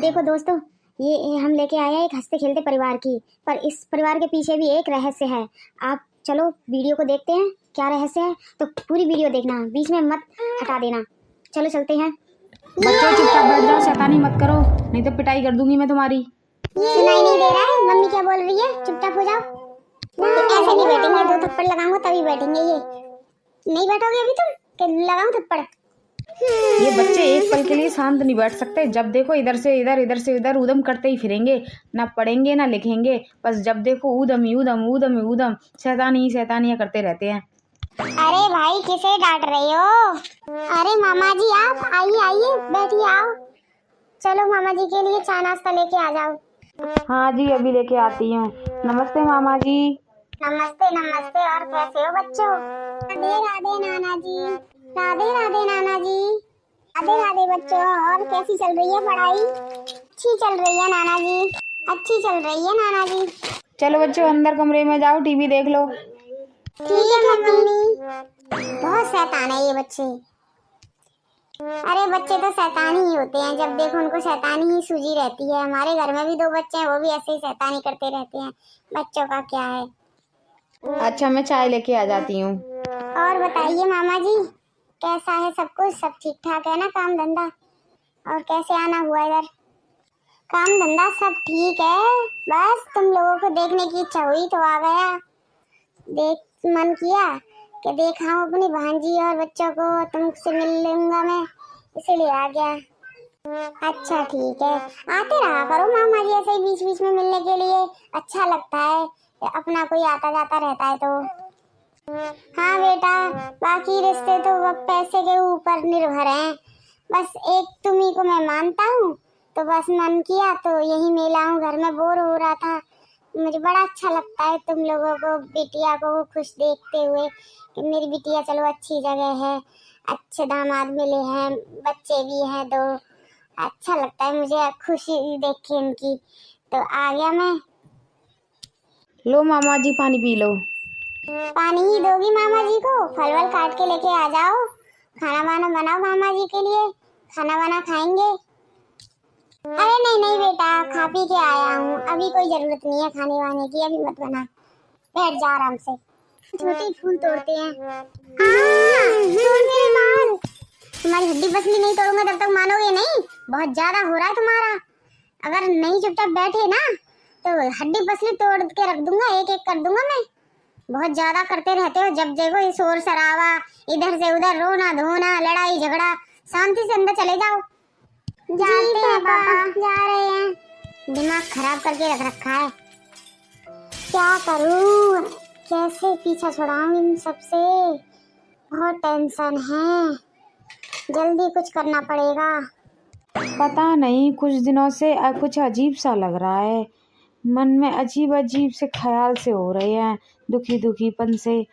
देखो दोस्तों, ये हम लेके आए हैं एक हंसते खेलते परिवार की, पर इस परिवार के पीछे भी एक रहस्य है। आप चलो वीडियो को देखते हैं क्या रहस्य है, तो पूरी वीडियो देखना, बीच में मत हटा देना। चलो चलते हैं। बच्चों चुपचाप बैठ जाओ, शैतानी मत करो, नहीं तो पिटाई कर दूंगी मैं तुम्हारी। सुनाई नहीं दे रहा है मम्मी क्या बोल रही है? चुपचाप हो जाओ। ऐसे नहीं बैठेंगे, 2 थप्पड़ लगाऊंगा तभी बैठेंगे। ये नहीं बैठोगे अभी तुम कि लगाऊं थप्पड़? ये बच्चे एक पल के लिए शांत नहीं बैठ सकते। जब देखो इधर से इधर, इधर से इधर ऊधम करते ही फिरेंगे। ना पढ़ेंगे ना लिखेंगे, बस जब देखो ऊधम ही ऊधम, ऊधम ही ऊधम, शैतानियां करते रहते हैं। अरे भाई किसे डांट रहे हो? अरे मामा जी आप आइए आइए बैठिए, आओ। चलो मामा जी के लिए चाय नाश्ता लेके आ जाओ। हाँ जी, अभी लेके आती हूँ। नमस्ते मामा जी। नमस्ते नमस्ते। और कैसे हो बच्चों? राधे राधे नाना जी। राधे राधे नाना जी। राधे राधे बच्चों। और कैसी चल रही है पढ़ाई? अच्छी चल रही है नाना जी, अच्छी चल रही है नाना जी। चलो बच्चों अंदर कमरे में जाओ, टीवी देख लो। ठीक है मम्मी। बहुत शैतान है ये बच्चे। अरे बच्चे तो शैतानी ही होते हैं, जब देखो उनको शैतानी ही सूझी रहती है। हमारे घर में भी 2 बच्चे हैं, वो भी ऐसे ही शैतानी करते रहते हैं। बच्चों का क्या है। अच्छा मैं चाय लेके आ जाती हूँ। और बताइए मामा जी, कैसा है सब कुछ? सब ठीक ठाक है ना, काम धंधा? और कैसे आना हुआ इधर? काम धंधा सब ठीक है, बस तुम लोगों को देखने की इच्छा हुई तो आ गया। देख मन किया कि देखा अपनी भांजी और बच्चों को, तुमसे मिल लूंगा मैं, इसीलिए आ गया। अच्छा ठीक है, आते रहा करो मामा जी ऐसे ही बीच बीच में मिलने के लिए, अच्छा लगता है अपना कोई आता जाता रहता है तो। हाँ बेटा, बाकी रिश्ते तो अब पैसे के ऊपर निर्भर हैं। बस एक तुम्ही को मैं मानता हूँ, तो बस मन किया तो यही मिला हूँ। घर में बोर हो रहा था, मुझे बड़ा अच्छा लगता है तुम लोगों को, बिटिया को खुश देखते हुए कि मेरी बिटिया चलो अच्छी जगह है, अच्छे दामाद मिले हैं, बच्चे भी हैं 2। अच्छा लगता है मुझे खुशी देख के इनकी, तो आ गया मैं। लो मामा जी पानी पी लो। पानी ही दोगी मामा जी को? फल वल काट के लेके आ जाओ, खाना वाना बनाओ मामा जी के लिए, खाना वाना खाएंगे। अरे नहीं नहीं बेटा, खा पी के आया हूँ, अभी कोई जरूरत नहीं है खाने वाने की, अभी मत बना, बैठ जा आराम से। छोटे फूल तोड़ते हैं। छोड़ मेरे बाल, तुम्हारी हड्डी पसली नहीं तोड़ूंगा तब तक मानोगे नहीं। बहुत ज्यादा हो रहा है तुम्हारा, अगर नहीं चुपचाप बैठे ना तो हड्डी पसली तोड़ के रख दूंगा, एक एक कर दूंगा मैं। बहुत ज्यादा करते रहते हो, जब देखो ये शोर शराबा, इधर से उधर रोना धोना, लड़ाई झगड़ा। शांति से अंदर चले जाओ। जाते हैं पापा, जा रहे हैं। दिमाग खराब करके रख रखा है, क्या करूं, कैसे पीछा छुड़ाऊं इन सबसे, बहुत टेंशन है, जल्दी कुछ करना पड़ेगा। पता नहीं कुछ दिनों से कुछ अजीब सा लग रहा है, मन में अजीब अजीब से ख्याल से हो रहे हैं, दुखी दुखीपन से।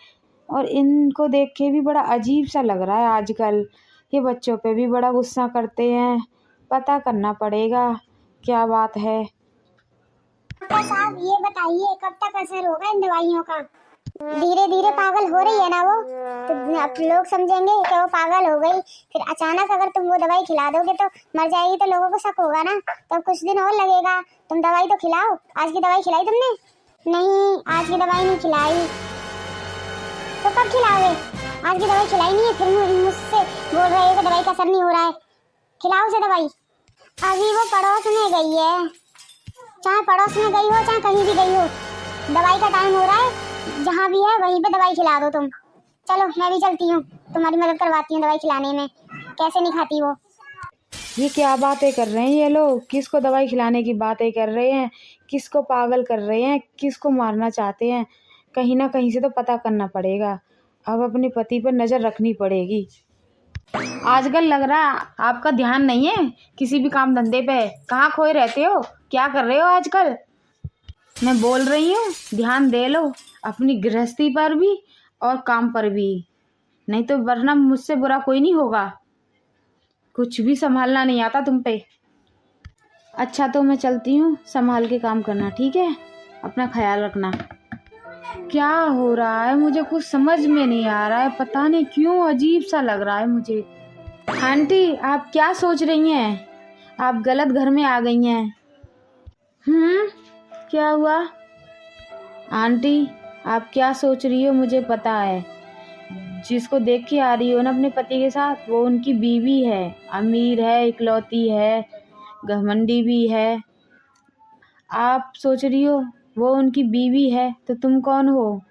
और इनको देख के भी बड़ा अजीब सा लग रहा है आजकल। ये बच्चों पे भी बड़ा गुस्सा करते हैं, पता करना पड़ेगा क्या बात है। डॉक्टर साहब ये बताइए कब तक असर होगा इन दवाइयों का? धीरे धीरे पागल हो रही है ना वो, तो अब लोग समझेंगे कि वो पागल हो गई, फिर अचानक अगर तुम वो दवाई खिला दोगे तो मर जाएगी, तो लोगों को शक होगा ना, तो कुछ दिन और लगेगा। तुम दवाई तो खिलाओ। आज की दवाई खिलाई तुमने? नहीं आज की दवाई नहीं खिलाई। तो कब खिलाओगे? आज की दवाई खिलाई नहीं है, फिर मुझसे बोल रहे हो कि दवाई का असर नहीं हो रहा है। खिलाओ उसे दवाई। अभी वो पड़ोस में गई है, चाहे पड़ोस में गई हो चाहे कहीं भी गई हो, दवाई का टाइम हो रहा है, जहाँ भी है वहीं पे दवाई खिला दो तुम। चलो मैं भी चलती हूँ, तुम्हारी मदद करवाती हूँ दवाई खिलाने में। कैसे नहीं खाती वो? ये क्या बातें कर रहे हैं ये लोग? किसको दवाई खिलाने की बातें कर रहे हैं, किसको पागल कर रहे हैं, किसको मारना चाहते हैं? कहीं ना कहीं से तो पता करना पड़ेगा, अब अपने पति पर नज़र रखनी पड़ेगी। आजकल लग रहा आपका ध्यान नहीं है किसी भी काम धंधे पे, कहाँ खोए रहते हो, क्या कर रहे हो आजकल? मैं बोल रही हूँ ध्यान दे लो अपनी गृहस्थी पर भी और काम पर भी, नहीं तो वरना मुझसे बुरा कोई नहीं होगा। कुछ भी संभालना नहीं आता तुम पे। अच्छा तो मैं चलती हूँ, संभाल के काम करना, ठीक है? अपना ख्याल रखना। क्या हो रहा है मुझे कुछ समझ में नहीं आ रहा है, पता नहीं क्यों अजीब सा लग रहा है मुझे। आंटी आप क्या सोच रही हैं? आप गलत घर में आ गई हैं। क्या हुआ? आंटी, आप क्या सोच रही हो मुझे पता है। जिसको देख के आ रही हो ना अपने पति के साथ, वो उनकी बीवी है। अमीर है, इकलौती है, घमंडी भी है। आप सोच रही हो वो उनकी बीवी है, तो तुम कौन हो?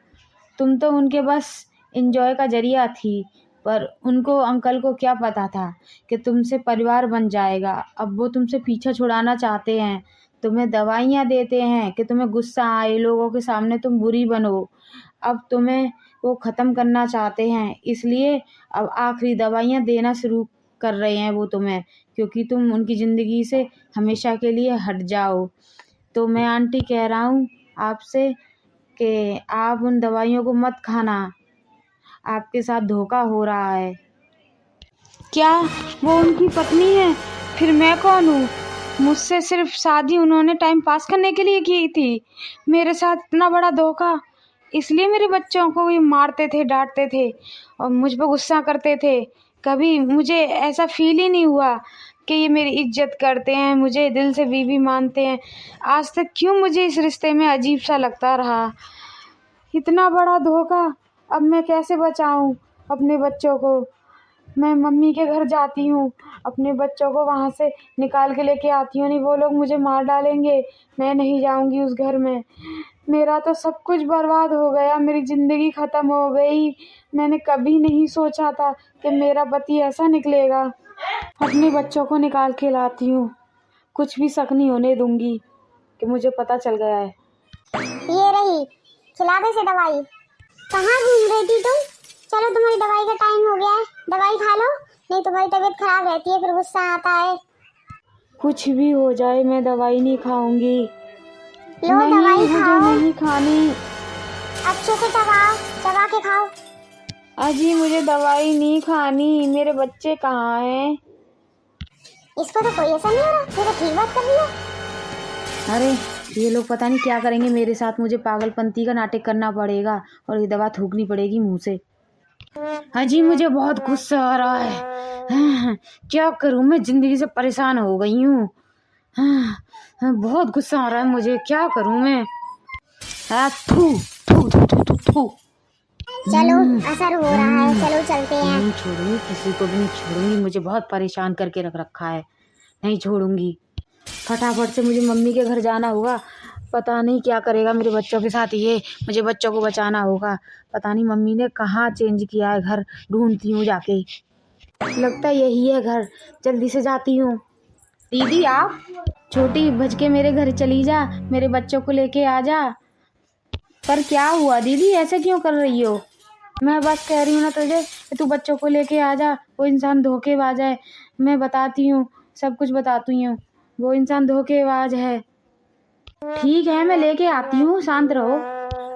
तुम तो उनके बस एंजॉय का जरिया थी। पर उनको, अंकल को क्या पता था कि तुमसे परिवार बन जाएगा। अब वो तुमसे पीछा छुड़ाना चाहते हैं, तुम्हें दवाइयाँ देते हैं कि तुम्हें गुस्सा आए, लोगों के सामने तुम बुरी बनो। अब तुम्हें वो ख़त्म करना चाहते हैं, इसलिए अब आखिरी दवाइयाँ देना शुरू कर रहे हैं वो तुम्हें, क्योंकि तुम उनकी ज़िंदगी से हमेशा के लिए हट जाओ। तो मैं आंटी कह रहा हूँ आपसे कि आप उन दवाइयों को मत खाना। आपके साथ धोखा हो रहा है। क्या वो उनकी पत्नी है? फिर मैं कौन हूँ? मुझसे सिर्फ शादी उन्होंने टाइम पास करने के लिए की थी। मेरे साथ इतना बड़ा धोखा। इसलिए मेरे बच्चों को ये मारते थे, डांटते थे और मुझ पर गुस्सा करते थे। कभी मुझे ऐसा फील ही नहीं हुआ कि ये मेरी इज्जत करते हैं, मुझे दिल से बीवी मानते हैं। आज तक क्यों मुझे इस रिश्ते में अजीब सा लगता रहा। इतना बड़ा धोखा। अब मैं कैसे बचाऊं अपने बच्चों को? मैं मम्मी के घर जाती हूँ, अपने बच्चों को वहाँ से निकाल के लेके आती हूँ, नहीं वो लोग मुझे मार डालेंगे। मैं नहीं जाऊँगी उस घर में। मेरा तो सब कुछ बर्बाद हो गया, मेरी ज़िंदगी ख़त्म हो गई। मैंने कभी नहीं सोचा था कि मेरा पति ऐसा निकलेगा। अपने बच्चों को निकाल के लाती हूँ, कुछ भी शक नहीं होने दूँगी कि मुझे पता चल गया है। ये रही, खिला दे से दवाई। कहाँ घूम रही थी तुम? चलो तुम्हारी दवाई का टाइम हो गया है, दवाई खा लो, नहीं तुम्हारी तबीयत खराब रहती है, फिर गुस्सा आता है। कुछ भी हो जाए मैं दवाई नहीं खाऊंगी। लो दवाई खाओ, नहीं खानी। अच्छे से चबाओ, चबा के खाओ। अजी मुझे दवाई नहीं खानी, मेरे बच्चे कहाँ हैं? इसको तो कोई असर नहीं हो रहा, ये तो ठीक बात कर रही है। अरे ये लोग पता नहीं क्या करेंगे मेरे साथ। मुझे पागलपंती का नाटक करना पड़ेगा और ये दवा थूकनी पड़ेगी मुंह से। अजी मुझे बहुत गुस्सा आ रहा है। क्या करूं, मैं जिंदगी से परेशान हो गई हूँ। बहुत गुस्सा आ रहा है मुझे, क्या करूं मैं? थू थू थू थू थू थू। चलो असर हो रहा है, चलो चलते हैं। नहीं छोड़ूंगी, किसी को भी नहीं छोड़ूंगी। मुझे बहुत परेशान करके रख रखा है, नहीं छोड़ूंगी। फटाफट से मुझे मम्मी के घर जाना होगा। पता नहीं क्या करेगा मेरे बच्चों के साथ ये। मुझे बच्चों को बचाना होगा। पता नहीं मम्मी ने कहाँ चेंज किया है घर, ढूंढती हूँ जाके। लगता यही है घर, जल्दी से जाती हूँ। दीदी आप छोटी भज के मेरे घर चली जा, मेरे बच्चों को लेके आ जा। पर क्या हुआ दीदी, ऐसे क्यों कर रही हो? मैं बस कह रही हूँ ना तुझे कि तू बच्चों को लेके आ जा। वो इंसान धोखेबाज है, मैं बताती हूँ, सब कुछ बताती हूँ। वो इंसान धोखेबाज है। ठीक है मैं लेके आती हूँ, शांत रहो।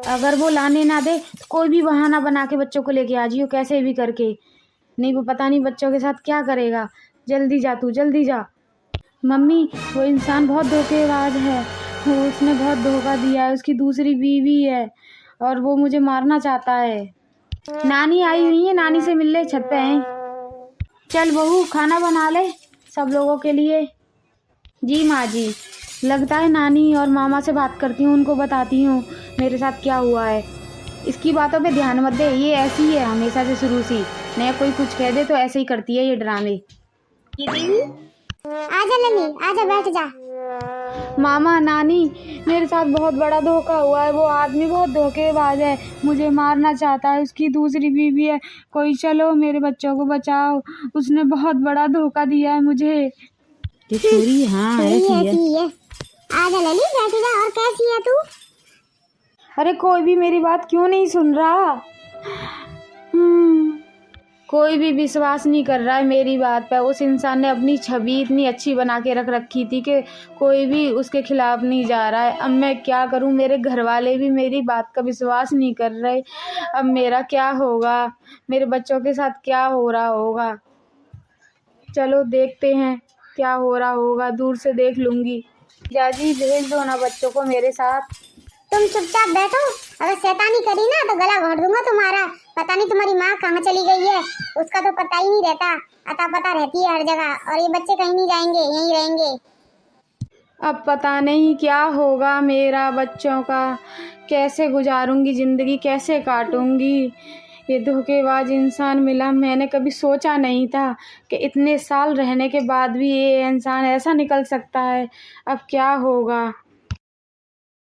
अगर वो लाने ना दे तो कोई भी बहाना बना के बच्चों को लेके आ जियो, कैसे भी करके। नहीं वो पता नहीं बच्चों के साथ क्या करेगा। जल्दी जा तू, जल्दी जा। मम्मी वो इंसान बहुत धोखेबाज है, वो उसने बहुत धोखा दिया है। उसकी दूसरी बीवी है और वो मुझे मारना चाहता है। नानी आई हुई है, नानी से मिल ले, छत पे हैं। चल बहू खाना बना ले सब लोगों के लिए। जी माँ जी। लगता है नानी और मामा से बात करती हूँ, उनको बताती हूँ मेरे साथ क्या हुआ है। इसकी बातों पे ध्यान मत दे, ये ऐसी ही है हमेशा से शुरू से। नया कोई कुछ कह दे तो ऐसे ही करती है ये ड्रामे। दीदी आजा नन्ही, आजा बैठ जा। मामा नानी मेरे साथ बहुत बड़ा धोखा हुआ है। वो आदमी बहुत धोखेबाज है, मुझे मारना चाहता है। उसकी दूसरी बीवी है। कोई चलो मेरे बच्चों को बचाओ, उसने बहुत बड़ा धोखा दिया है मुझे। ये चोरी हाँ ऐसी है। आजा नन्ही बैठ जा। और कैसी है तू? अरे कोई भी मेरी बात क्यों नहीं सुन रहा? कोई भी विश्वास नहीं कर रहा है मेरी बात पे। उस इंसान ने अपनी छवि इतनी अच्छी बना के रख रखी थी कि कोई भी उसके खिलाफ नहीं जा रहा है। अब मैं क्या करूं, मेरे घर वाले भी मेरी बात का विश्वास नहीं कर रहे। अब मेरा क्या होगा, मेरे बच्चों के साथ क्या हो रहा होगा। चलो देखते हैं क्या हो रहा होगा, दूर से देख लूंगी। जाजी भेज दो ना बच्चों को मेरे साथ। तुम चुपचाप बैठो, अगर शैतानी करी ना तो गला घोट दूंगा तुम्हारा। पता नहीं तुम्हारी माँ कहाँ चली गई है, उसका तो पता ही नहीं रहता। अता पता रहती है हर जगह, और ये बच्चे कहीं नहीं जाएंगे, यहीं रहेंगे। अब पता नहीं क्या होगा मेरा बच्चों का, कैसे गुजारूंगी ज़िंदगी, कैसे काटूंगी। ये धोखेबाज इंसान मिला, मैंने कभी सोचा नहीं था कि इतने साल रहने के बाद भी ये इंसान ऐसा निकल सकता है। अब क्या होगा।